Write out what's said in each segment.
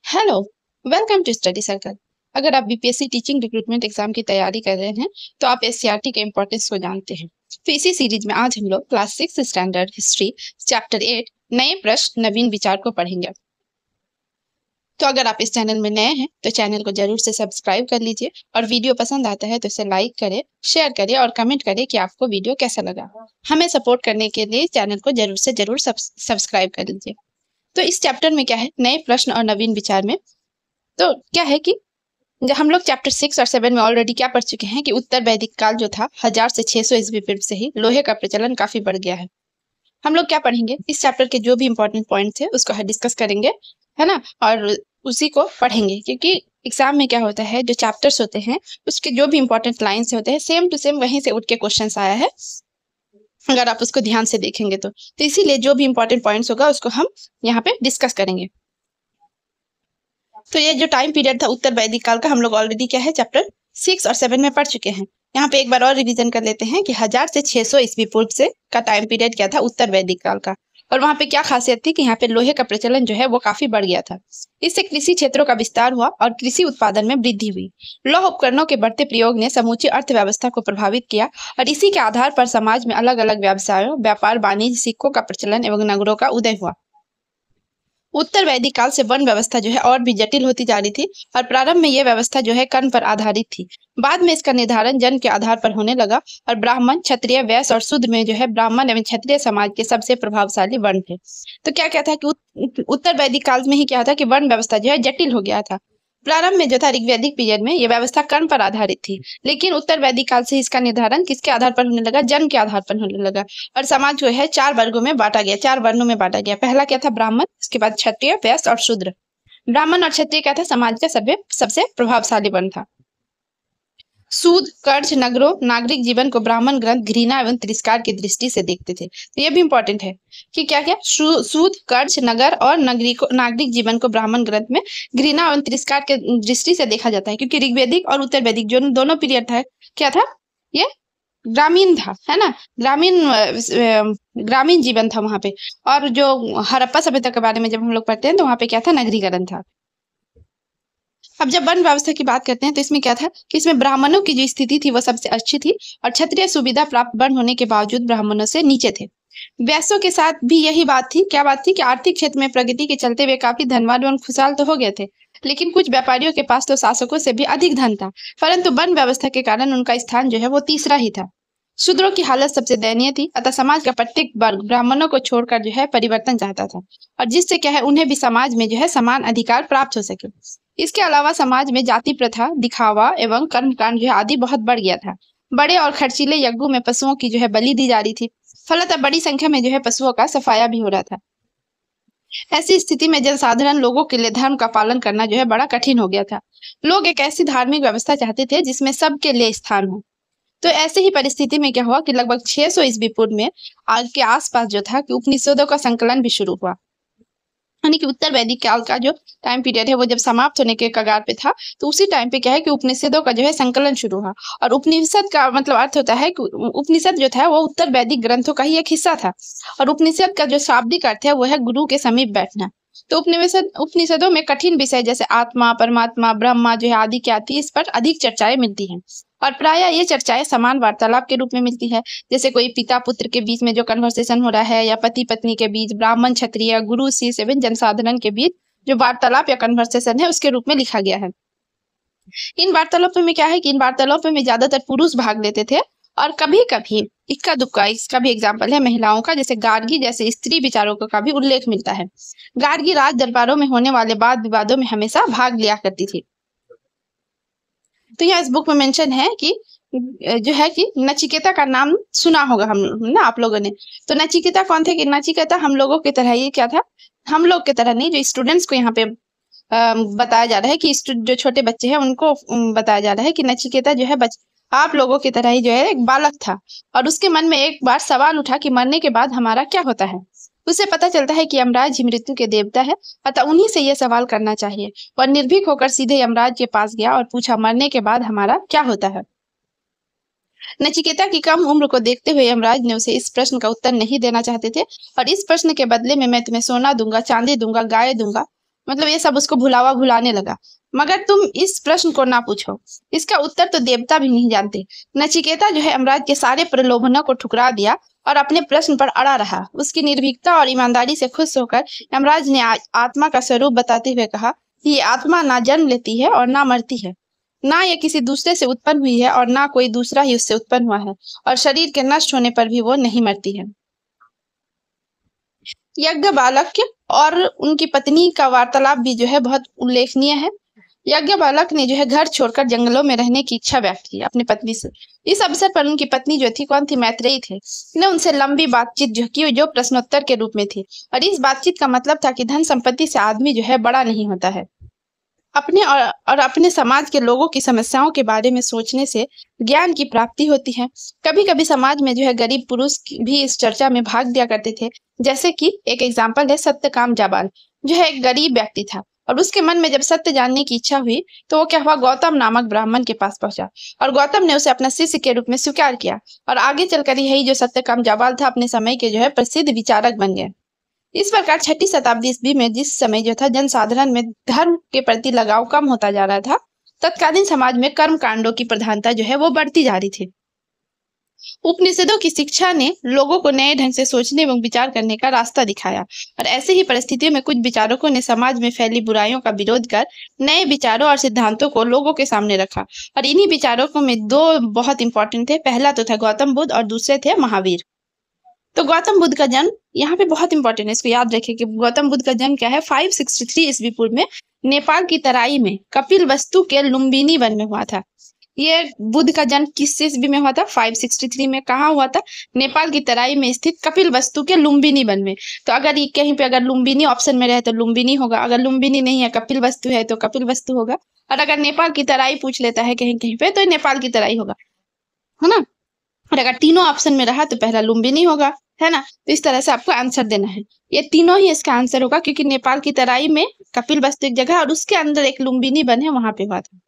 Hello, welcome to study circle. अगर आप BPSC teaching recruitment exam की तैयारी कर रहे हैं तो आप एससीईआरटी के इम्पोर्टेंस को जानते हैं। तो इसी सीरीज में आज हम लोग क्लास 6 स्टैंडर्ड हिस्ट्री चैप्टर 8 नए प्रश्न नवीन विचार को पढ़ेंगे। तो अगर आप इस चैनल में नए हैं तो चैनल को जरूर से सब्सक्राइब कर लीजिए और वीडियो पसंद आता है तो इसे लाइक करें, शेयर करें और कमेंट करें कि आपको वीडियो कैसा लगा। हमें सपोर्ट करने के लिए चैनल को जरूर से जरूर सब्सक्राइब कर लीजिए। तो इस चैप्टर में क्या है, नए प्रश्न और नवीन विचार में तो क्या है कि हम लोग चैप्टर 6 और 7 में ऑलरेडी क्या पढ़ चुके हैं कि उत्तर वैदिक काल जो था 1000 से 600 ईस्वी पूर्व से ही लोहे का प्रचलन काफी बढ़ गया है। हम लोग क्या पढ़ेंगे, इस चैप्टर के जो भी इंपॉर्टेंट पॉइंट्स है उसको डिस्कस करेंगे, है ना, और उसी को पढ़ेंगे क्योंकि एग्जाम में क्या होता है, जो चैप्टर्स होते हैं उसके जो भी इंपॉर्टेंट लाइन्स होते हैं सेम टू सेम वहीं से उठ के क्वेश्चन आया है अगर आप उसको ध्यान से देखेंगे तो इसीलिए जो भी इंपॉर्टेंट पॉइंट्स होगा उसको हम यहाँ पे डिस्कस करेंगे। तो ये जो टाइम पीरियड था उत्तर वैदिक काल का हम लोग ऑलरेडी क्या है चैप्टर 6 और 7 में पढ़ चुके हैं। यहाँ पे एक बार और रिवीजन कर लेते हैं कि 1000 से 600 ईस्वी पूर्व से का टाइम पीरियड क्या था उत्तर वैदिक काल का, और वहाँ पे क्या खासियत थी कि यहाँ पे लोहे का प्रचलन जो है वो काफी बढ़ गया था। इससे कृषि क्षेत्रों का विस्तार हुआ और कृषि उत्पादन में वृद्धि हुई। लौह उपकरणों के बढ़ते प्रयोग ने समूची अर्थव्यवस्था को प्रभावित किया और इसी के आधार पर समाज में अलग अलग व्यवसायों, व्यापार, वाणिज्य, सिक्कों का प्रचलन एवं नगरों का उदय हुआ। उत्तर वैदिक काल से वन व्यवस्था जो है और भी जटिल होती जा रही थी और प्रारंभ में यह व्यवस्था जो है कर्ण पर आधारित थी। बाद में इसका निर्धारण जन्म के आधार पर होने लगा और ब्राह्मण, क्षत्रिय, वैश्य और शूद्र में जो है ब्राह्मण एवं क्षत्रिय समाज के सबसे प्रभावशाली वर्ण थे। तो क्या क्या था कि उत्तर वैदिक काल में ही क्या था कि वर्ण व्यवस्था जो है जटिल हो गया था। प्रारंभ में जो था ऋग्वैदिक पीरियड में यह व्यवस्था कर्ण पर आधारित थी, लेकिन उत्तर वैदिक काल से इसका निर्धारण किसके आधार पर होने लगा, जन्म के आधार पर होने लगा। और समाज जो है 4 वर्गों में बांटा गया, 4 वर्णों में बांटा गया। पहला क्या था, ब्राह्मण, उसके बाद क्षत्रिय, वैश्य और शूद्र। ब्राह्मण और क्षत्रिय क्या था, समाज का सबसे प्रभावशाली वर्ण था। सूद, कर्ज, नगरों, नागरिक जीवन को ब्राह्मण ग्रंथ घृणा एवं तिरस्कार की दृष्टि से देखते थे। तो ये भी इंपॉर्टेंट है कि क्या क्या सूद, कर्ज, नगर और नागरिक जीवन को ब्राह्मण ग्रंथ में घृणा एवं तिरस्कार के दृष्टि से देखा जाता है, क्योंकि ऋग्वैदिक और उत्तर वैदिक जो दोनों पीरियड था क्या था, ये ग्रामीण था, है ना, ग्रामीण जीवन था वहां पे। और जो हड़प्पा सभ्यता के बारे में जब हम लोग पढ़ते हैं तो वहां पे क्या था, नगरीकरण था। अब जब वर्ण व्यवस्था की बात करते हैं तो इसमें क्या था कि इसमें ब्राह्मणों की जो स्थिति थी वो सबसे अच्छी थी और क्षत्रिय सुविधा प्राप्त वर्ण होने के बावजूद ब्राह्मणों से नीचे थे। वैश्यों के साथ भी यही बात थी। क्या बात थी कि आर्थिक क्षेत्र में प्रगति के चलते वे काफी धनवान एवं खुशहाल तो हो गए थे, लेकिन कुछ व्यापारियों के पास तो शासकों से भी अधिक धन था, परंतु वर्ण व्यवस्था के कारण उनका स्थान जो है वो तीसरा ही था। शूद्रों की हालत सबसे दयनीय थी, अतः समाज का प्रत्येक वर्ग ब्राह्मणों को छोड़कर जो है परिवर्तन चाहता था, और जिससे क्या है उन्हें भी समाज में जो है समान अधिकार प्राप्त हो सके। इसके अलावा समाज में जाति प्रथा, दिखावा एवं कर्मकांड जो है आदि बहुत बढ़ गया था। बड़े और खर्चीले यज्ञों में पशुओं की जो है बलि दी जा रही थी, फलतः बड़ी संख्या में जो है पशुओं का सफाया भी हो रहा था। ऐसी स्थिति में जनसाधारण लोगों के लिए धर्म का पालन करना जो है बड़ा कठिन हो गया था। लोग एक ऐसी धार्मिक व्यवस्था चाहते थे जिसमें सबके लिए स्थान हो। तो ऐसे ही परिस्थिति में क्या हुआ कि लगभग 600 ईस्वी पूर्व में आज के आसपास जो था कि उपनिषदों का संकलन भी शुरू हुआ। यानी कि उत्तर वैदिक काल का जो टाइम पीरियड है वो जब समाप्त होने के कगार पे था, तो उसी टाइम पे क्या है कि उपनिषदों का जो है संकलन शुरू हुआ। और उपनिषद का मतलब अर्थ होता है कि उपनिषद जो था वो उत्तर वैदिक ग्रंथों का ही एक हिस्सा था, और उपनिषद का जो शाब्दिक अर्थ है वो है गुरु के समीप बैठना। तो उपनिषदों में कठिन विषय जैसे आत्मा, परमात्मा, ब्रह्मा जो है आदि क्या आती है, इस पर अधिक चर्चाएं मिलती हैं। और प्रायः ये चर्चाएं समान वार्तालाप के रूप में मिलती है, जैसे कोई पिता पुत्र के बीच में जो कन्वर्सेशन हो रहा है, या पति पत्नी के बीच, ब्राह्मण क्षत्रिय, गुरु शिष्य एवं जनसाधारण के बीच जो वार्तालाप या कन्वर्सेशन है उसके रूप में लिखा गया है। इन वार्तालापों में क्या है कि इन वार्तालापों में ज्यादातर पुरुष भाग लेते थे, और कभी कभी इक्का दुक्का इसका भी एग्जाम्पल है महिलाओं का, जैसे गार्गी जैसे स्त्री विचारों का भी उल्लेख मिलता है। गार्गी राज दरबारों में होने वाले वाद विवादों में हमेशा भाग लिया करती थी। तो यहाँ इस बुक में मेंशन है कि जो है कि नचिकेता का नाम सुना होगा हम ना आप लोगों ने। तो नचिकेता कौन थे कि नचिकेता हम लोगों की तरह ही क्या था, हम लोग की तरह नहीं, जो स्टूडेंट्स को यहाँ पे बताया जा रहा है कि जो छोटे बच्चे हैं उनको बताया जा रहा है कि नचिकेता जो है आप लोगों की तरह ही जो है एक बालक था, और उसके मन में एक बार सवाल उठा कि मरने के बाद हमारा क्या होता है। उसे पता चलता है कि यमराज ही मृत्यु के देवता है, अतः उन्हीं से यह सवाल करना चाहिए। वह निर्भीक होकर सीधे यमराज के पास गया और पूछा, मरने के बाद हमारा क्या होता है। नचिकेता की कम उम्र को देखते हुए यमराज ने उसे इस प्रश्न का उत्तर नहीं देना चाहते थे, और इस प्रश्न के बदले में मैं तुम्हें सोना दूंगा, चांदी दूंगा, गाय दूंगा, मतलब ये सब उसको भुलाने लगा। मगर तुम इस प्रश्न को ना पूछो, इसका उत्तर तो देवता भी नहीं जानते। नचिकेता जो है यमराज के सारे प्रलोभनों को ठुकरा दिया और अपने प्रश्न पर अड़ा रहा। उसकी निर्भीकता और ईमानदारी से खुश होकर यमराज ने आत्मा का स्वरूप बताते हुए कहा कि ये आत्मा ना जन्म लेती है और ना मरती है, ना ये किसी दूसरे से उत्पन्न हुई है और ना कोई दूसरा ही उससे उत्पन्न हुआ है, और शरीर के नष्ट होने पर भी वो नहीं मरती है। यज्ञबालक और उनकी पत्नी का वार्तालाप भी जो है बहुत उल्लेखनीय है। यज्ञबालक ने जो है घर छोड़कर जंगलों में रहने की इच्छा व्यक्त की अपनी पत्नी से। इस अवसर पर उनकी पत्नी जो थी, कौन थी? मैत्रेयी थे। ने उनसे लंबी बातचीत जो की, जो प्रश्नोत्तर के रूप में थी, और इस बातचीत का मतलब था कि धन संपत्ति से आदमी जो है बड़ा नहीं होता है। अपने और अपने समाज के लोगों की समस्याओं के बारे में सोचने से ज्ञान की प्राप्ति होती है। कभी कभी समाज में जो है गरीब पुरुष भी इस चर्चा में भाग दिया करते थे। जैसे कि एक एग्जाम्पल है सत्यकाम जाबाल, जो है एक गरीब व्यक्ति था, और उसके मन में जब सत्य जानने की इच्छा हुई तो वो क्या हुआ, गौतम नामक ब्राह्मण के पास पहुंचा, और गौतम ने उसे अपना शिष्य के रूप में स्वीकार किया, और आगे चलकर यही जो सत्यकाम जाबाल था अपने समय के जो है प्रसिद्ध विचारक बन गए। इस प्रकार 6ठी शताब्दी ईस्वी में जिस समय जो था जनसाधारण में धर्म के प्रति लगाव कम होता जा रहा था, तत्कालीन समाज में कर्म कांडों की प्रधानता जो है वो बढ़ती जा रही थी। उपनिषदों की शिक्षा ने लोगों को नए ढंग से सोचने एवं विचार करने का रास्ता दिखाया, और ऐसे ही परिस्थितियों में कुछ विचारकों ने समाज में फैली बुराइयों का विरोध कर नए विचारों और सिद्धांतों को लोगों के सामने रखा। और इन्हीं विचारकों में दो बहुत इंपॉर्टेंट थे। पहला तो था गौतम बुद्ध और दूसरे थे महावीर। तो गौतम बुद्ध का जन्म यहाँ पे बहुत इंपॉर्टेंट है, इसको याद रखें कि गौतम बुद्ध का जन्म क्या है, 563 ईस्वी पूर्व में नेपाल की तराई में कपिलवस्तु के लुम्बिनी वन में हुआ था। ये बुद्ध का जन्म किस ईस्वी में हुआ था? 563 में। कहाँ हुआ था? नेपाल की तराई में स्थित कपिलवस्तु के लुम्बिनी वन में। तो अगर ये कहीं पे अगर लुम्बिनी ऑप्शन में रहे तो लुम्बिनी होगा, अगर लुम्बिनी नहीं है, कपिलवस्तु है तो कपिलवस्तु होगा, और अगर नेपाल की तराई पूछ लेता है कहीं कहीं पे तो नेपाल की तराई होगा, है ना। और अगर तीनों ऑप्शन में रहा तो पहला लुम्बिनी होगा, है ना। तो इस तरह से आपको आंसर देना है। ये तीनों ही इसका आंसर होगा, क्योंकि नेपाल की तराई में कपिलवस्तु एक जगह और उसके अंदर एक लुम्बिनी वन है, वहां पे हुआ था।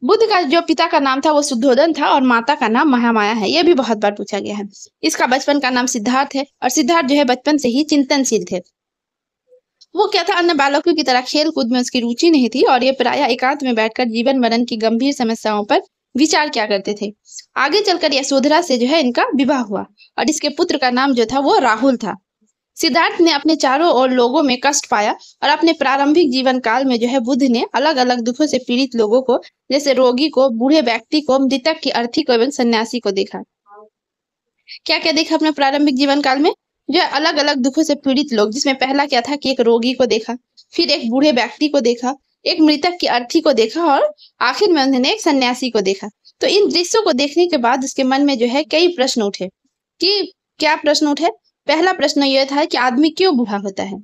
बुद्ध का जो पिता का नाम था वो शुद्धोधन था, और माता का नाम महामाया है। ये भी बहुत बार पूछा गया है। इसका बचपन का नाम सिद्धार्थ है, और सिद्धार्थ जो है बचपन से ही चिंतनशील थे। वो क्या था, अन्य बालकों की तरह खेल कूद में उसकी रुचि नहीं थी, और ये प्रायः एकांत में बैठकर जीवन मरण की गंभीर समस्याओं पर विचार किया करते थे। आगे चलकर यशोधरा से जो है इनका विवाह हुआ, और इसके पुत्र का नाम जो था वो राहुल था। सिद्धार्थ ने अपने चारों ओर लोगों में कष्ट पाया, और अपने प्रारंभिक जीवन काल में जो है बुद्ध ने अलग अलग दुखों से पीड़ित लोगों को, जैसे रोगी को, बूढ़े व्यक्ति को, मृतक की अर्थी को एवं सन्यासी को देखा। क्या क्या देखा अपने प्रारंभिक जीवन काल में? जो अलग अलग दुखों से पीड़ित लोग, जिसमें पहला क्या था कि एक रोगी को देखा, फिर एक बूढ़े व्यक्ति को देखा, एक मृतक की अर्थी को देखा, और आखिर में उन्होंने एक सन्यासी को देखा। तो इन दृश्यों को देखने के बाद उसके मन में जो है कई प्रश्न उठे। कि क्या प्रश्न उठे? पहला प्रश्न यह था कि आदमी क्यों बूढ़ा होता है,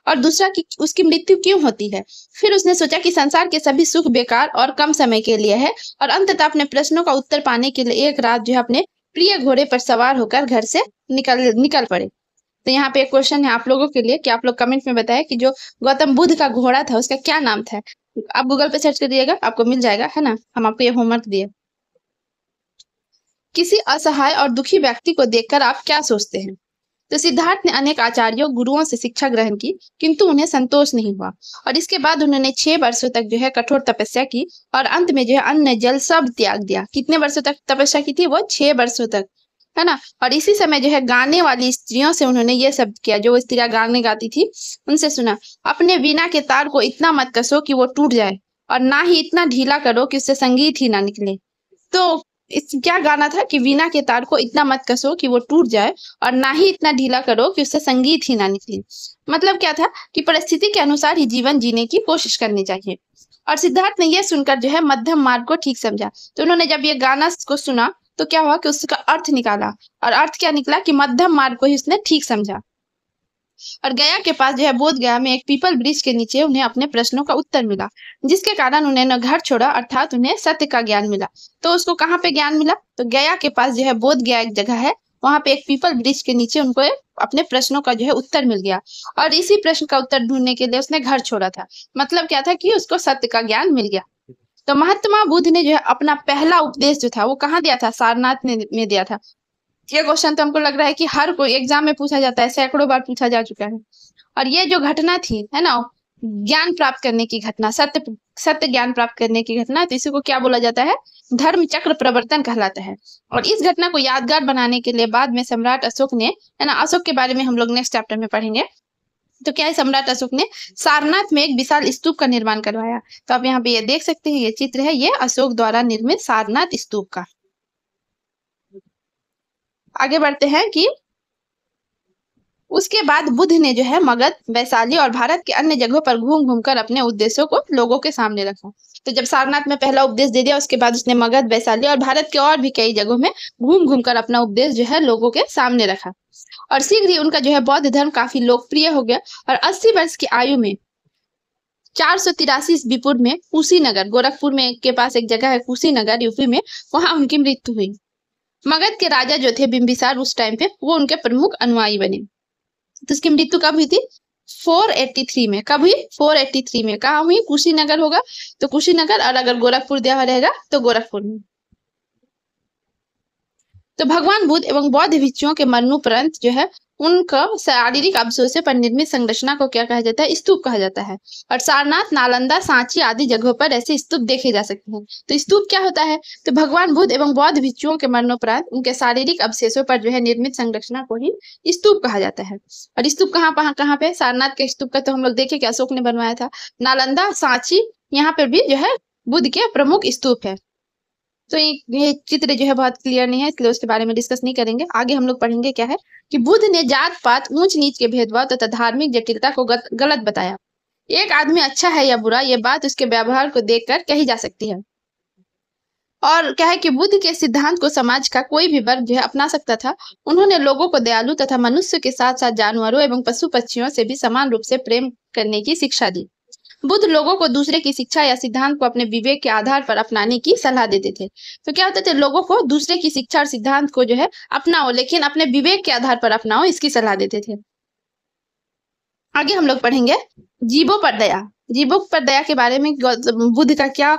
और दूसरा कि उसकी मृत्यु क्यों होती है। फिर उसने सोचा कि संसार के सभी सुख बेकार और कम समय के लिए है, और अंततः अपने प्रश्नों का उत्तर पाने के लिए एक रात जो है अपने प्रिय घोड़े पर सवार होकर घर से निकल पड़े। तो यहाँ पे एक क्वेश्चन है आप लोगों के लिए कि आप लोग कमेंट में बताएं कि जो गौतम बुद्ध का घोड़ा था उसका क्या नाम था। आप गूगल पे सर्च कर दिएगा, आपको मिल जाएगा, है ना। हम आपको ये होमवर्क दिए। किसी असहाय और दुखी व्यक्ति को देखकर आप क्या सोचते हैं? तो सिद्धार्थ ने अनेक आचार्यों गुरुओं से शिक्षा ग्रहण की, किंतु उन्हें संतोष नहीं हुआ, और इसके बाद उन्होंने 6 वर्षों तक जो है कठोर तपस्या की, और अंत में जो है अन्न जल सब त्याग दिया। कितने वर्षों तक तपस्या की थी? वो 6 वर्षों तक, है ना। और इसी समय जो है गाने वाली स्त्रियों से उन्होंने ये सब किया, जो स्त्रियां गाने गाती थी उनसे सुना, अपने वीणा के तार को इतना मत कसो कि वो टूट जाए, और ना ही इतना ढीला करो कि उससे संगीत ही ना निकले। तो इस क्या गाना था कि वीणा के तार को इतना मत कसो कि वो टूट जाए, और ना ही इतना ढीला करो कि उससे संगीत ही ना निकले। मतलब क्या था कि परिस्थिति के अनुसार ही जीवन जीने की कोशिश करनी चाहिए। और सिद्धार्थ ने यह सुनकर जो है मध्यम मार्ग को ठीक समझा। तो उन्होंने जब ये गाना को सुना तो क्या हुआ कि उसका अर्थ निकाला, और अर्थ क्या निकला कि मध्यम मार्ग को ही उसने ठीक समझा। और गया के पास जो है बोध गया में एक पीपल वृक्ष के नीचे उन्हें अपने प्रश्नों का उत्तर मिला, जिसके कारण उन्हें न घर छोड़ा, अर्थात उन्हें सत्य का ज्ञान मिला। तो उसको कहाँ पे ज्ञान मिला? तो गया के पास जो है बोध गया एक जगह है, वहां पे एक पीपल वृक्ष के नीचे उनको अपने प्रश्नों का जो है उत्तर मिल गया, और इसी प्रश्न का उत्तर ढूंढने के लिए उसने घर छोड़ा था। मतलब क्या था कि उसको सत्य का ज्ञान मिल गया। तो महात्मा बुद्ध ने जो है अपना पहला उपदेश जो था वो कहाँ दिया था? सारनाथ में दिया था। ये क्वेश्चन तो हमको लग रहा है कि हर कोई एग्जाम में पूछा जाता है, सैकड़ों बार पूछा जा चुका है। और ये जो घटना थी, है ना, ज्ञान प्राप्त करने की घटना, सत्य ज्ञान प्राप्त करने की घटना, तो इसी को क्या बोला जाता है? धर्म चक्र प्रवर्तन कहलाता है। और इस घटना को यादगार बनाने के लिए बाद में सम्राट अशोक ने, है ना, अशोक के बारे में हम लोग नेक्स्ट चैप्टर में पढ़ेंगे। तो क्या है, सम्राट अशोक ने सारनाथ में एक विशाल स्तूप का निर्माण करवाया। तो आप यहाँ पे ये देख सकते हैं, ये चित्र है, ये अशोक द्वारा निर्मित सारनाथ स्तूप का। आगे बढ़ते हैं कि उसके बाद बुद्ध ने जो है मगध, वैशाली और भारत के अन्य जगहों पर घूम घूमकर अपने उद्देश्यों को लोगों के सामने रखा। तो जब सारनाथ में पहला उपदेश दे दिया, उसके बाद उसने मगध, वैशाली और भारत के और भी कई जगहों में घूम घूमकर अपना उपदेश जो है लोगों के सामने रखा। और शीघ्र ही उनका जो है बौद्ध धर्म काफी लोकप्रिय हो गया। और 80 वर्ष की आयु में 483 ईस्वी पूर्व में कुशीनगर, गोरखपुर में के पास एक जगह है कुशीनगर यूपी में, वहां उनकी मृत्यु हुई। मगध के राजा जो थे बिंबिसार, उस टाइम पे वो उनके प्रमुख अनुयायी बने। तो उसकी मृत्यु कब हुई थी? 483 में। कब हुई? 483 में। कहाँ हुई? कुशीनगर होगा तो कुशीनगर, और अगर गोरखपुर दिया रहेगा तो गोरखपुर में। तो भगवान बुद्ध एवं बौद्ध भिक्षुओं के मरणोपरांत जो है उनका शारीरिक अवशेषों पर निर्मित संरचना को क्या कहा जाता है? स्तूप कहा जाता है। और सारनाथ, नालंदा, सांची आदि जगहों पर ऐसे स्तूप देखे जा सकते हैं। तो स्तूप क्या होता है? तो भगवान बुद्ध एवं बौद्ध भिक्षुओं के मरणोपरांत उनके शारीरिक अवशेषों पर जो है निर्मित संरचना को ही स्तूप कहा जाता है। और स्तूप कहाँ पे? सारनाथ के स्तूप का तो हम लोग देखे कि अशोक ने बनवाया था। नालंदा, सांची, यहाँ पर भी जो है बुद्ध के प्रमुख स्तूप है। तो ये चित्र जो है बहुत क्लियर नहीं है, इसलिए उसके बारे में डिस्कस नहीं करेंगे। आगे हम लोग पढ़ेंगे क्या है कि बुद्ध ने जात पात, ऊंच नीच के भेदभाव तथा धार्मिक जटिलता को गलत बताया। एक आदमी अच्छा है या बुरा, ये बात उसके व्यवहार को देखकर कही जा सकती है। और क्या है कि बुद्ध के सिद्धांत को समाज का कोई भी वर्ग जो है अपना सकता था। उन्होंने लोगों को दयालु तथा मनुष्य के साथ साथ जानवरों एवं पशु पक्षियों से भी समान रूप से प्रेम करने की शिक्षा दी। बुद्ध लोगों को दूसरे की शिक्षा या सिद्धांत को अपने विवेक के आधार पर अपनाने की सलाह देते थे। तो क्या होता था? लोगों को दूसरे की शिक्षा और सिद्धांत को जो है अपनाओ, लेकिन अपने विवेक के आधार पर अपनाओ, इसकी सलाह देते थे। आगे हम लोग पढ़ेंगे जीवों पर दया। जीवों पर दया के बारे में बुद्ध का क्या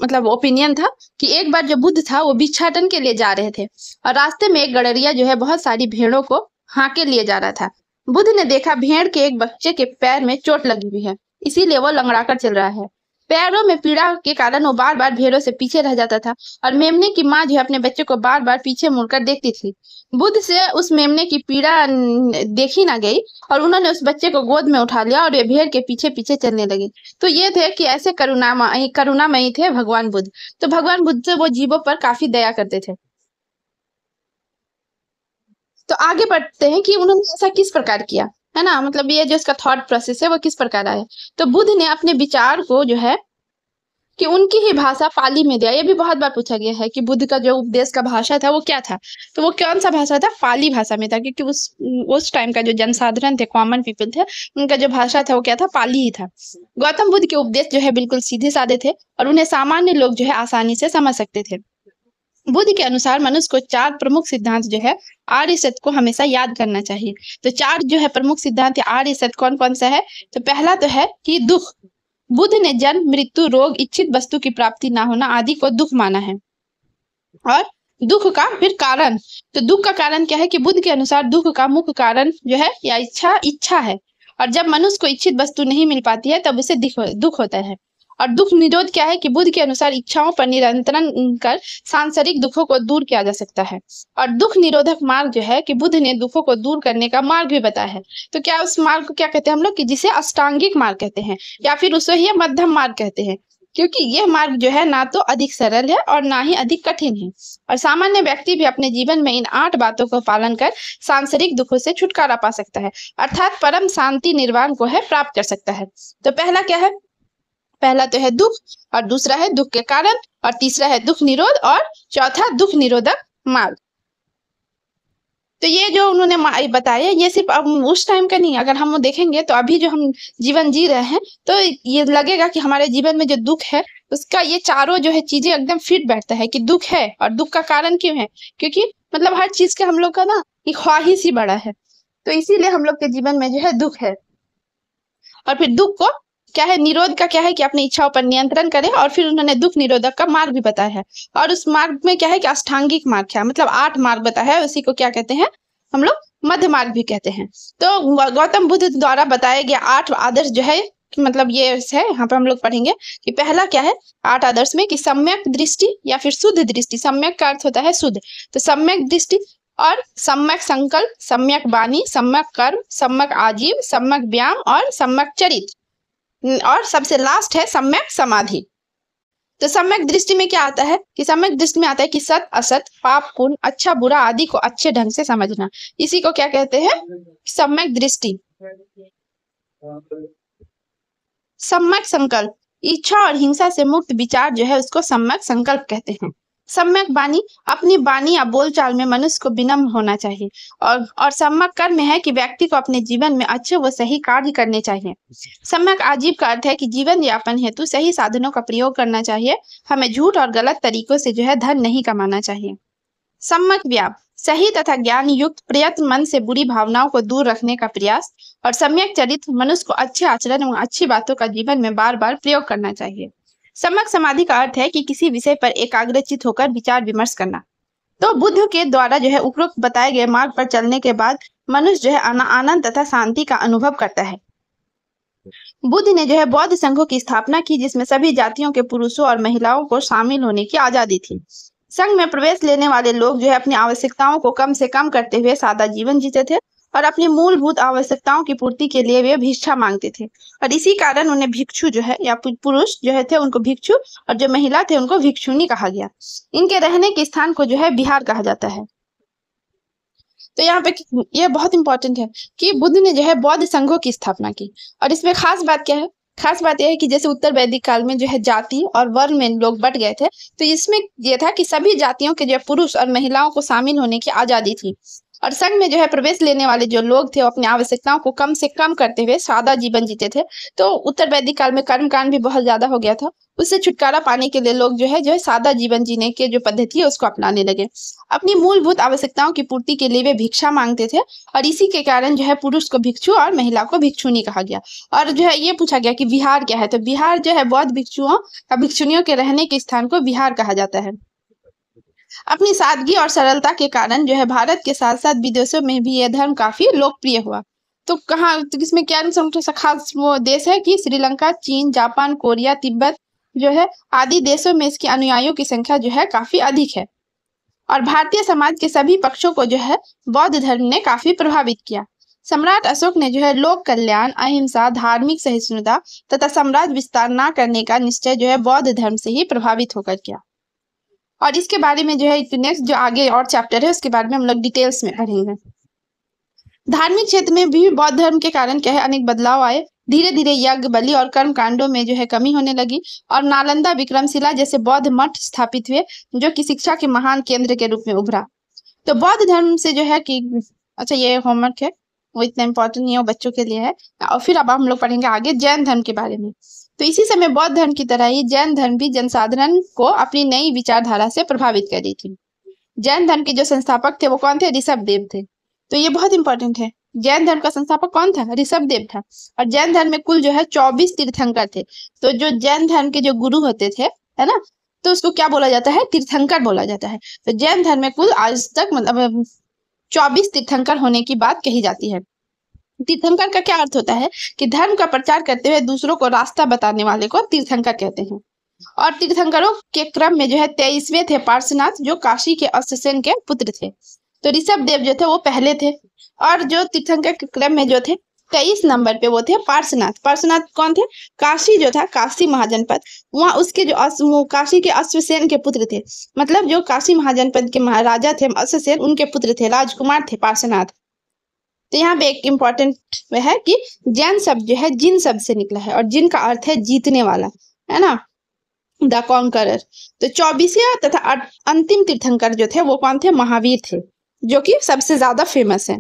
मतलब ओपिनियन था कि एक बार जो बुद्ध था वो भिक्षाटन के लिए जा रहे थे और रास्ते में एक गडरिया जो है बहुत सारी भेड़ों को हाके लिए जा रहा था। बुद्ध ने देखा भेड़ के एक बच्चे के पैर में चोट लगी हुई है, इसीलिए वो लंगड़ाकर चल रहा है। पैरों में पीड़ा के कारण वो बार बार भेड़ों से पीछे रह जाता था और मेमने की माँ जो है अपने बच्चे को बार बार पीछे मुड़कर देखती थी। बुद्ध से उस मेमने की पीड़ा देखी ना गई और उन्होंने उस बच्चे को गोद में उठा लिया और वे भेड़ के पीछे पीछे चलने लगे। तो ये थे कि ऐसे करुणामयी थे भगवान बुद्ध। तो भगवान बुद्ध से वो जीवों पर काफी दया करते थे। तो आगे बढ़ते हैं कि उन्होंने ऐसा किस प्रकार किया, है ना, मतलब ये जो इसका थॉट प्रोसेस है वो किस प्रकार आया। तो बुद्ध ने अपने विचार को जो है कि उनकी ही भाषा पाली में दिया। ये भी बहुत बार पूछा गया है कि बुद्ध का जो उपदेश का भाषा था वो क्या था। तो वो कौन सा भाषा था? पाली भाषा में था, क्योंकि उस टाइम का जो जनसाधारण थे, कॉमन पीपल थे, उनका जो भाषा था वो क्या था? पाली ही था। गौतम बुद्ध के उपदेश जो है बिल्कुल सीधे साधे थे और उन्हें सामान्य लोग जो है आसानी से समझ सकते थे। बुद्ध के अनुसार मनुष्य को 4 प्रमुख सिद्धांत जो है आर्य सत्य को हमेशा याद करना चाहिए। तो 4 जो है प्रमुख सिद्धांत आर्य सत्य कौन कौन सा है? तो पहला तो है कि दुख। बुद्ध ने जन्म, मृत्यु, रोग, इच्छित वस्तु की प्राप्ति ना होना आदि को दुख माना है। और दुख का फिर कारण, तो दुख का कारण क्या है कि बुद्ध के अनुसार दुख का मुख्य कारण जो है या इच्छा है। और जब मनुष्य को इच्छित वस्तु नहीं मिल पाती है तब उसे दुख होता है। और दुख निरोध क्या है कि बुद्ध के अनुसार इच्छाओं पर नियंत्रण कर सांसारिक दुखों को दूर किया जा सकता है। और दुख निरोधक मार्ग जो है कि बुद्ध ने दुखों को दूर करने का मार्ग भी बताया है। तो क्या उस मार्ग को क्या कहते हैं हम लोग? कि जिसे अष्टांगिक मार्ग कहते हैं या फिर उसे ही मध्यम मार्ग कहते हैं, क्योंकि यह मार्ग जो है ना तो अधिक सरल है और ना ही अधिक कठिन है। और सामान्य व्यक्ति भी अपने जीवन में इन 8 बातों को पालन कर सांसारिक दुखों से छुटकारा पा सकता है, अर्थात परम शांति निर्वाण को है प्राप्त कर सकता है। तो पहला क्या है? पहला तो है दुख, और दूसरा है दुख के कारण, और तीसरा है दुख निरोध, और चौथा दुख निरोधक मार्ग। तो ये जो उन्होंने बताया ये सिर्फ अब उस टाइम का नहीं, अगर हम देखेंगे तो अभी जो हम जीवन जी रहे हैं तो ये लगेगा कि हमारे जीवन में जो दुख है उसका ये चारों जो है चीजें एकदम फिट बैठता है कि दुख है। और दुख का कारण क्यों है? क्योंकि मतलब हर चीज का हम लोग का ना ख्वाहिश ही बड़ा है, तो इसीलिए हम लोग के जीवन में जो है दुख है। और फिर दुख को क्या है? निरोध का क्या है कि अपनी इच्छाओं पर नियंत्रण करें। और फिर उन्होंने दुख निरोधक का मार्ग भी बताया है। और उस मार्ग में क्या है कि अष्टांगिक मार्ग है, मतलब 8 मार्ग बताया है, उसी को क्या कहते हैं हम लोग? मध्य मार्ग भी कहते हैं। तो गौतम बुद्ध द्वारा बताए गए 8 आदर्श जो है मतलब ये है, यहाँ पर हम लोग पढ़ेंगे कि पहला क्या है 8 आदर्श में कि सम्यक दृष्टि या फिर शुद्ध दृष्टि। सम्यक का अर्थ होता है शुद्ध, तो सम्यक दृष्टि और सम्यक संकल्प, सम्यक वाणी, सम्यक कर्म, सम्यक आजीव, सम्यक व्यायाम और सम्यक चरित्र, और सबसे लास्ट है सम्यक समाधि। तो सम्यक दृष्टि में क्या आता है कि सम्यक दृष्टि में आता है कि सत असत, पाप पुण्य, अच्छा बुरा आदि को अच्छे ढंग से समझना। इसी को क्या कहते हैं, सम्यक दृष्टि। सम्यक संकल्प, इच्छा और हिंसा से मुक्त विचार जो है उसको सम्यक संकल्प कहते हैं। सम्यक वाणी, अपनी वाणी या बोलचाल में मनुष्य को विनम्र होना चाहिए। और सम्यक कर्म है कि व्यक्ति को अपने जीवन में अच्छे व सही कार्य करने चाहिए। सम्यक आजीव का अर्थ है कि जीवन यापन हेतु सही साधनों का प्रयोग करना चाहिए। हमें झूठ और गलत तरीकों से जो है धन नहीं कमाना चाहिए। सम्यक व्यायाम, सही तथा ज्ञान युक्त प्रयत्न मन से बुरी भावनाओं को दूर रखने का प्रयास। और सम्यक चरित्र, मनुष्य को अच्छे आचरण एवं अच्छी बातों का जीवन में बार बार प्रयोग करना चाहिए। सम्यक समाधि का अर्थ है कि किसी विषय पर एकाग्रचित होकर विचार विमर्श करना। तो बुद्ध के द्वारा जो है उपरोक्त बताए गए मार्ग पर चलने के बाद मनुष्य जो है आनंद तथा शांति का अनुभव करता है। बुद्ध ने जो है बौद्ध संघों की स्थापना की, जिसमें सभी जातियों के पुरुषों और महिलाओं को शामिल होने की आजादी थी। संघ में प्रवेश लेने वाले लोग जो है अपनी आवश्यकताओं को कम से कम करते हुए सादा जीवन जीते थे और अपनी मूलभूत आवश्यकताओं की पूर्ति के लिए वे भिक्षा मांगते थे। और इसी कारण उन्हें भिक्षु जो है या पुरुष जो है थे उनको भिक्षु और जो महिला थे उनको भिक्षुनी कहा गया। इनके रहने के स्थान को जो है विहार कहा जाता है। तो यहाँ पे ये बहुत इंपॉर्टेंट है कि बुद्ध ने जो है बौद्ध संघों की स्थापना की। और इसमें खास बात क्या है, खास बात यह है कि जैसे उत्तर वैदिक काल में जो है जाति और वर्ण में लोग बट गए थे, तो इसमें यह था कि सभी जातियों के जो पुरुष और महिलाओं को शामिल होने की आजादी थी। और संघ में जो है प्रवेश लेने वाले जो लोग थे वो अपनी आवश्यकताओं को कम से कम करते हुए सादा जीवन जीते थे। तो उत्तर वैदिक काल में कर्मकांड भी बहुत ज्यादा हो गया था। उससे छुटकारा पाने के लिए लोग जो है सादा जीवन जीने के जो पद्धति है उसको अपनाने लगे। अपनी मूलभूत आवश्यकताओं की पूर्ति के लिए वे भिक्षा मांगते थे और इसी के कारण जो है पुरुष को भिक्षु और महिला को भिक्षुनी कहा गया। और जो है ये पूछा गया कि विहार क्या है, तो विहार जो है बौद्ध भिक्षुओं का भिक्षुनियों के रहने के स्थान को विहार कहा जाता है। अपनी सादगी और सरलता के कारण जो है भारत के साथ साथ विदेशों में भी यह धर्म काफी लोकप्रिय हुआ। तो कहाँ, तो इसमें क्या खास वो देश है कि श्रीलंका, चीन, जापान, कोरिया, तिब्बत जो है आदि देशों में इसके अनुयायियों की संख्या जो है काफी अधिक है। और भारतीय समाज के सभी पक्षों को जो है बौद्ध धर्म ने काफी प्रभावित किया। सम्राट अशोक ने जो है लोक कल्याण, अहिंसा, धार्मिक सहिष्णुता तथा साम्राज्य विस्तार न करने का निश्चय जो है बौद्ध धर्म से ही प्रभावित होकर किया। और इसके बारे में जो है नेक्स्ट जो आगे और चैप्टर है उसके बारे में हम लोग डिटेल्स में पढ़ेंगे। धार्मिक क्षेत्र में भी बौद्ध धर्म के कारण क्या है अनेक बदलाव आए। धीरे धीरे यज्ञ, बलि और कर्म कांडों में जो है कमी होने लगी और नालंदा, विक्रमशिला जैसे बौद्ध मठ स्थापित हुए जो कि शिक्षा के महान केंद्र के रूप में उभरा। तो बौद्ध धर्म से जो है कि अच्छा ये होमवर्क है, वो इतना इंपॉर्टेंट नहीं है, बच्चों के लिए है। और फिर अब हम लोग पढ़ेंगे आगे जैन धर्म के बारे में। तो इसी समय बौद्ध धर्म की तरह ही जैन धर्म भी जनसाधारण को अपनी नई विचारधारा से प्रभावित कर रही थी। जैन धर्म के जो संस्थापक थे वो कौन थे, ऋषभदेव थे। तो ये बहुत इंपॉर्टेंट है, जैन धर्म का संस्थापक कौन था, ऋषभदेव था। और जैन धर्म में कुल जो है 24 तीर्थंकर थे। तो जो जैन धर्म के जो गुरु होते थे है ना, तो उसको क्या बोला जाता है, तीर्थंकर बोला जाता है। तो जैन धर्म में कुल आज तक मतलब 24 तीर्थंकर होने की बात कही जाती है। तीर्थंकर का क्या अर्थ होता है कि धर्म का प्रचार करते हुए दूसरों को रास्ता बताने वाले को तीर्थंकर कहते हैं। और तीर्थंकरों के क्रम में जो है 23वें थे पार्श्वनाथ, जो काशी के अश्वसेन के पुत्र थे। तो ऋषभदेव जो थे वो पहले थे। और जो तीर्थंकर के क्रम में जो थे 23 नंबर पे वो थे पार्श्वनाथ। पार्श्वनाथ कौन थे, काशी जो था, काशी महाजनपद, वहाँ उसके जो काशी के अश्वसेन के पुत्र थे। मतलब जो काशी महाजनपद के महाराजा थे अश्वसेन, उनके पुत्र थे, राजकुमार थे पार्श्वनाथ। तो यहाँ पे एक इम्पोर्टेंट है कि जैन शब्द जो है जिन शब्द से निकला है और जिन का अर्थ है जीतने वाला, है ना, द कॉन्करर। तो 24वें तथा अंतिम तीर्थंकर जो थे वो कौन थे, महावीर थे, जो कि सबसे ज्यादा फेमस है।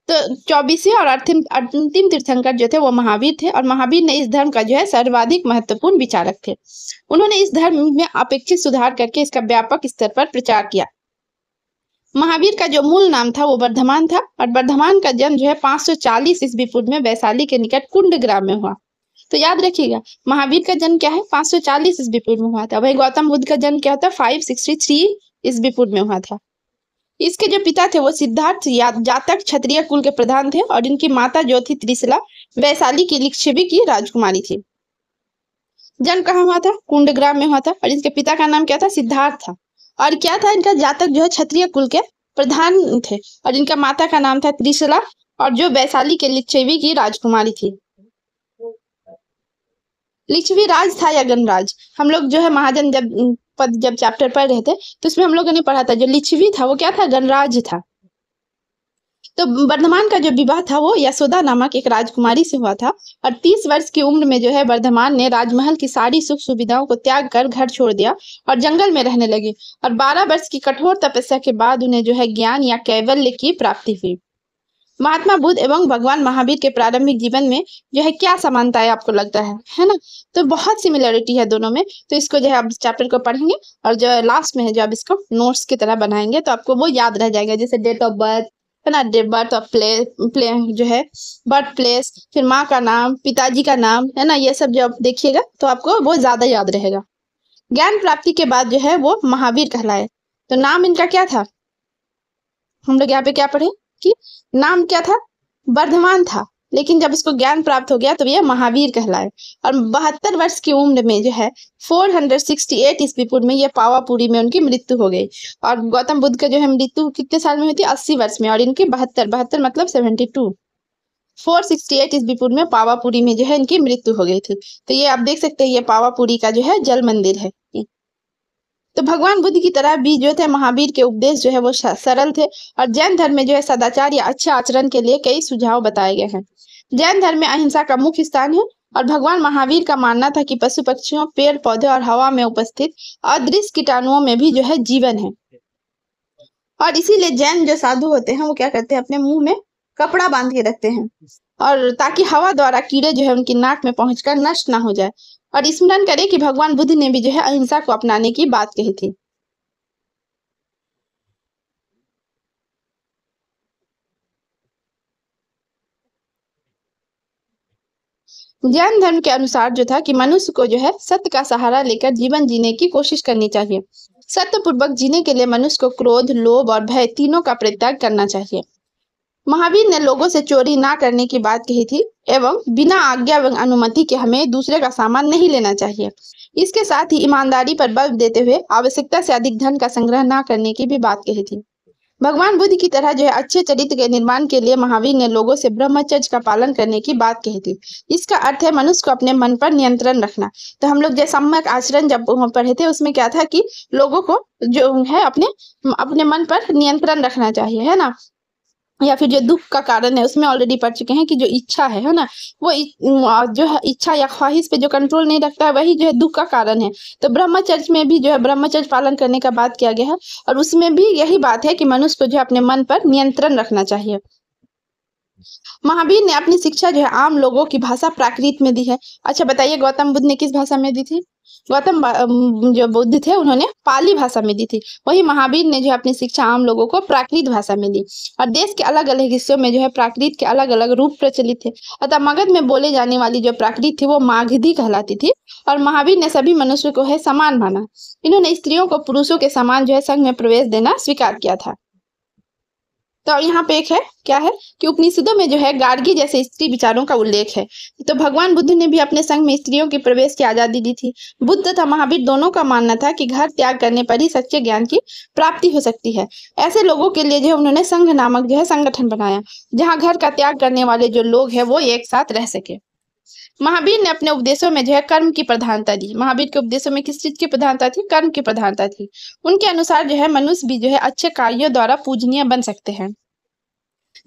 तो 24वें और अंतिम तीर्थंकर जो थे वो महावीर थे। और महावीर ने इस धर्म का जो है सर्वाधिक महत्वपूर्ण विचारक थे। उन्होंने इस धर्म में अपेक्षित सुधार करके इसका व्यापक स्तर पर प्रचार किया। महावीर का जो मूल नाम था वो वर्धमान था और वर्धमान का जन्म जो है 540 ईस्वी पूर्व में वैशाली के निकट कुंड ग्राम में हुआ। तो याद रखिएगा महावीर का जन्म क्या है, 540 ईस्वी पूर्व में हुआ था। वही गौतम बुद्ध का जन्म क्या होता है, 563 ईस्वी पूर्व में हुआ था। इसके जो पिता थे वो सिद्धार्थ जातक क्षत्रिय कुल के प्रधान थे और इनकी माता जो थी त्रिशला वैशाली की लिच्छवी की राजकुमारी थी। जन्म कहाँ हुआ था? कुंडग्राम में हुआ था और इनके पिता का नाम क्या था? सिद्धार्थ था। और क्या था? इनका जातक जो है क्षत्रिय कुल के प्रधान थे और इनका माता का नाम था त्रिशला और जो वैशाली के लिच्छवी की राजकुमारी थी। लिच्छवी राज था या गणराज? हम लोग जो है महाजन जब चैप्टर पढ़ रहे थे तो उसमें हम लोगों ने पढ़ा था जो लिच्छवी था वो क्या था? गणराज था। तो वर्धमान का जो विवाह था वो यशोदा नामक एक राजकुमारी से हुआ था और 30 वर्ष की उम्र में जो है वर्धमान ने राजमहल की सारी सुख सुविधाओं को त्याग कर घर छोड़ दिया और जंगल में रहने लगे और 12 वर्ष की कठोर तपस्या के बाद उन्हें जो है ज्ञान या कैवल्य की प्राप्ति हुई। महात्मा बुद्ध एवं भगवान महावीर के प्रारंभिक जीवन में जो है क्या समानता है आपको लगता है ना? तो बहुत सिमिलरिटी है दोनों में। तो इसको जो है आप चैप्टर को पढ़ेंगे और जो लास्ट में है जो आप इसको नोट्स की तरह बनाएंगे तो आपको वो याद रह जाएगा, जैसे डेट ऑफ बर्थ है ना, बर्थ ऑफ प्ले जो है बर्थ प्लेस, फिर माँ का नाम, पिताजी का नाम, है ना, ये सब जो आप देखिएगा तो आपको वो ज्यादा याद रहेगा। ज्ञान प्राप्ति के बाद जो है वो महावीर कहलाए। तो नाम इनका क्या था? हम लोग यहाँ पे क्या पढ़े कि नाम क्या था? वर्धमान था, लेकिन जब इसको ज्ञान प्राप्त हो गया तो ये महावीर कहलाए और 72 वर्ष की उम्र में जो है 468 ईस्वी पूर्व में ये पावापुरी में उनकी मृत्यु हो गई। और गौतम बुद्ध का जो है मृत्यु कितने साल में हुई थी? 80 वर्ष में और इनकी 72 मतलब 72। 468 ईस्वी पूर्व में पावापुरी में जो है इनकी मृत्यु हो गई थी। तो ये आप देख सकते हैं ये पावापुरी का जो है जल मंदिर है। तो भगवान बुद्ध की तरह भी जो थे महावीर के उपदेश जो है वो सरल थे और जैन धर्म में जो है सदाचार या अच्छे आचरण के लिए कई सुझाव बताए गए हैं। जैन धर्म में अहिंसा का मुख्य स्थान है और भगवान महावीर का मानना था कि पशु पक्षियों, पेड़ पौधे और हवा में उपस्थित अदृश्य कीटाणुओं में भी जो है जीवन है और इसीलिए जैन जो साधु होते हैं वो क्या करते हैं? अपने मुंह में कपड़ा बांध के रखते हैं और ताकि हवा द्वारा कीड़े जो है उनकी नाक में पहुंचकर नष्ट ना हो जाए। और स्मरण करें कि भगवान बुद्ध ने भी जो है अहिंसा को अपनाने की बात कही थी। जैन धर्म के अनुसार जो था कि मनुष्य को जो है सत्य का सहारा लेकर जीवन जीने की कोशिश करनी चाहिए। सत्य पूर्वक जीने के लिए मनुष्य को क्रोध, लोभ और भय तीनों का परित्याग करना चाहिए। महावीर ने लोगों से चोरी ना करने की बात कही थी एवं बिना आज्ञा एवं अनुमति के हमें दूसरे का सामान नहीं लेना चाहिए। इसके साथ ही ईमानदारी पर बल देते हुए आवश्यकता से अधिक धन का संग्रह ना करने की भी बात कही थी। भगवान बुद्ध की तरह जो है अच्छे चरित्र के निर्माण के लिए महावीर ने लोगों से ब्रह्मचर्य का पालन करने की बात कही थी। इसका अर्थ है मनुष्य को अपने मन पर नियंत्रण रखना। तो हम लोग जो सम्यक आचरण जब पढ़े थे उसमें क्या था कि लोगों को जो है अपने मन पर नियंत्रण रखना चाहिए, है ना, या फिर जो दुख का कारण है उसमें ऑलरेडी पढ़ चुके हैं कि जो इच्छा है ना, वो जो है इच्छा या ख्वाहिश पे जो कंट्रोल नहीं रखता है वही जो है दुख का कारण है। तो ब्रह्मचर्य में भी जो है ब्रह्मचर्य पालन करने का बात किया गया है और उसमें भी यही बात है कि मनुष्य को जो है अपने मन पर नियंत्रण रखना चाहिए। महावीर ने अपनी शिक्षा जो है आम लोगों की भाषा प्राकृत में दी है। अच्छा बताइए गौतम बुद्ध ने किस भाषा में दी थी? गौतम जो बुद्ध थे उन्होंने पाली भाषा में दी थी, वही महावीर ने जो है अपनी शिक्षा आम लोगों को प्राकृत भाषा में दी। और देश के अलग अलग हिस्सों में जो है प्राकृत के अलग अलग रूप प्रचलित थे। अतः मगध में बोले जाने वाली जो प्राकृत थी वो मागधी कहलाती थी और महावीर ने सभी मनुष्य को है समान माना। इन्होंने स्त्रियों को पुरुषों के समान जो है संघ में प्रवेश देना स्वीकार किया था। तो यहाँ पे एक है क्या है कि उपनिषदों में जो है गार्गी जैसे स्त्री विचारों का उल्लेख है। तो भगवान बुद्ध ने भी अपने संघ में स्त्रियों के प्रवेश की आजादी दी थी। बुद्ध तथा महावीर दोनों का मानना था कि घर त्याग करने पर ही सच्चे ज्ञान की प्राप्ति हो सकती है। ऐसे लोगों के लिए जो है उन्होंने संघ नामक जो है संगठन बनाया जहाँ घर का त्याग करने वाले जो लोग हैं वो एक साथ रह सके। महावीर ने अपने उपदेशों में जो है कर्म की प्रधानता दी। महावीर के उपदेशों में किस चीज की प्रधानता थी? कर्म की प्रधानता थी। उनके अनुसार जो है मनुष्य भी जो है अच्छे कार्यों द्वारा पूजनीय बन सकते हैं।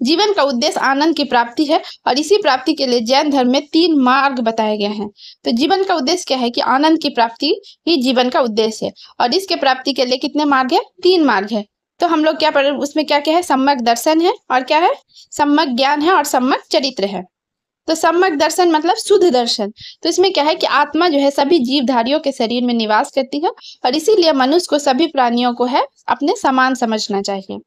जीवन का उद्देश्य आनंद की प्राप्ति है और इसी प्राप्ति के लिए जैन धर्म में 3 मार्ग बताए गए हैं। तो जीवन का उद्देश्य क्या है कि आनंद की प्राप्ति ही जीवन का उद्देश्य है और इसके प्राप्ति के लिए कितने मार्ग है? 3 मार्ग है। तो हम लोग क्या पढ़े उसमें क्या क्या है? सम्यक दर्शन है और क्या है? सम्यक ज्ञान है और सम्यक चरित्र है। तो सम्यक दर्शन मतलब शुद्ध दर्शन। तो इसमें क्या है कि आत्मा जो है सभी जीवधारियों के शरीर में निवास करती है और इसीलिए मनुष्य को सभी प्राणियों को है अपने समान समझना चाहिए।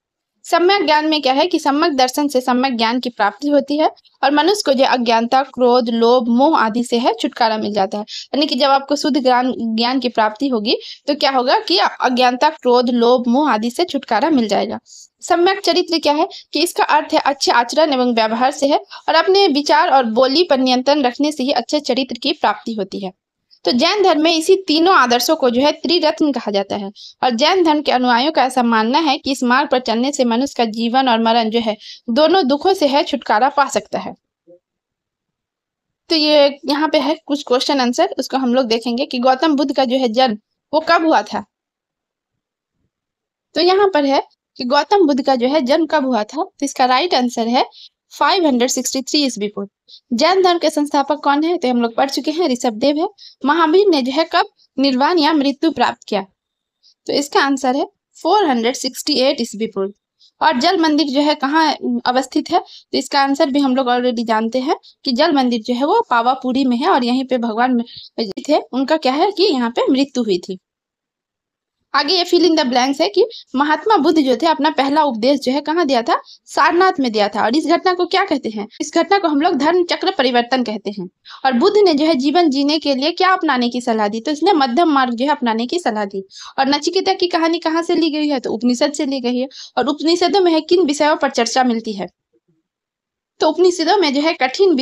सम्यक ज्ञान में क्या है कि सम्यक दर्शन से सम्यक ज्ञान की प्राप्ति होती है और मनुष्य को जो अज्ञानता, क्रोध, लोभ, मोह आदि से है छुटकारा मिल जाता है। यानी कि जब आपको शुद्ध ज्ञान की प्राप्ति होगी तो क्या होगा कि अज्ञानता, क्रोध, लोभ, मोह आदि से छुटकारा मिल जाएगा। सम्यक चरित्र क्या है कि इसका अर्थ है अच्छे आचरण एवं व्यवहार से है और अपने विचार और बोली पर नियंत्रण रखने से ही अच्छे चरित्र की प्राप्ति होती है। तो जैन धर्म में इसी तीनों आदर्शों को जो है त्रिरत्न कहा जाता है और जैन धर्म के अनुयायियों का ऐसा मानना है कि इस मार्ग पर चलने से मनुष्य का जीवन और मरण जो है दोनों दुखों से है छुटकारा पा सकता है। तो ये यहाँ पे है कुछ क्वेश्चन आंसर, उसको हम लोग देखेंगे कि गौतम बुद्ध का जो है जन्म वो कब हुआ था। तो यहाँ पर है कि गौतम बुद्ध का जो है जन्म कब हुआ था, तो इसका राइट आंसर है 563 ईस्वी पूर्व। जैन धर्म के संस्थापक कौन है, तो हम लोग पढ़ चुके हैं, ऋषभदेव है। महावीर ने जो है कब निर्वाण या मृत्यु प्राप्त किया, तो इसका आंसर है 468 ईस्वी पूर्व। और जल मंदिर जो है कहाँ अवस्थित है, तो इसका आंसर भी हम लोग ऑलरेडी जानते हैं कि जल मंदिर जो है वो पावापुरी में है और यहीं पे भगवान थे, उनका क्या है कि यहाँ पे मृत्यु हुई थी। आगे ये फिल इन द ब्लैंक्स है कि महात्मा बुद्ध जो थे अपना पहला उपदेश जो है कहाँ दिया था, सारनाथ में दिया था। और इस घटना को क्या कहते हैं, इस घटना को हम लोग धर्म चक्र परिवर्तन कहते हैं। और बुद्ध ने जो है जीवन जीने के लिए क्या अपनाने की सलाह दी, तो इसने मध्यम मार्ग जो है अपनाने की सलाह दी। और नचिकेता की कहानी कहाँ से ली गई है, तो उपनिषद से ली गई है। और उपनिषदों में है किन विषयों पर चर्चा मिलती है, तो उपनिषदों में जो है कठिन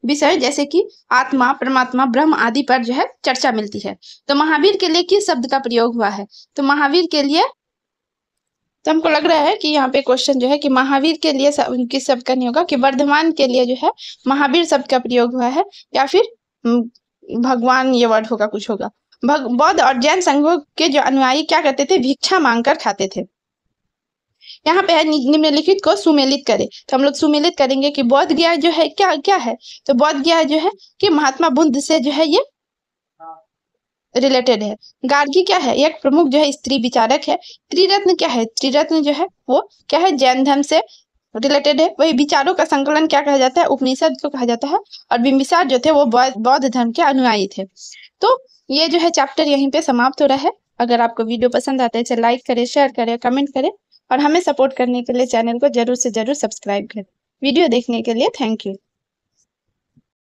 विषय जैसे कि आत्मा, परमात्मा, ब्रह्म आदि पर जो है चर्चा मिलती है। तो महावीर के लिए किस शब्द का प्रयोग हुआ है, तो महावीर के लिए, तो हमको लग रहा है कि यहाँ पे क्वेश्चन जो है कि महावीर के लिए किस शब्द का नहीं होगा, कि वर्धमान के लिए जो है महावीर शब्द का प्रयोग हुआ है, या फिर भगवान ये वर्ड होगा, कुछ होगा। बौद्ध और जैन संघों के जो अनुयायी क्या करते थे, भिक्षा मांगकर खाते थे। यहाँ पे है निम्नलिखित को सुमेलित करे, तो हम लोग सुमेलित करेंगे कि बौद्ध गया जो है क्या क्या है, तो बौद्ध गया जो है कि महात्मा बुद्ध से जो है ये रिलेटेड है। गार्गी क्या है, एक प्रमुख जो है स्त्री विचारक है। त्रिरत्न क्या है, त्रिरत्न जो है वो क्या है, जैन धर्म से रिलेटेड है। वही विचारों का संकलन क्या कहा जाता है, उपनिषद को कहा जाता है। और बिंबिसार जो थे वो बौद्ध धर्म के अनुयायी थे। तो ये जो है चैप्टर यहीं पे समाप्त हो रहा है। अगर आपको वीडियो पसंद आता है तो लाइक करें, शेयर करें, कमेंट करें और हमें सपोर्ट करने के लिए चैनल को जरूर से जरूर सब्सक्राइब करें। वीडियो देखने के लिए थैंक यू।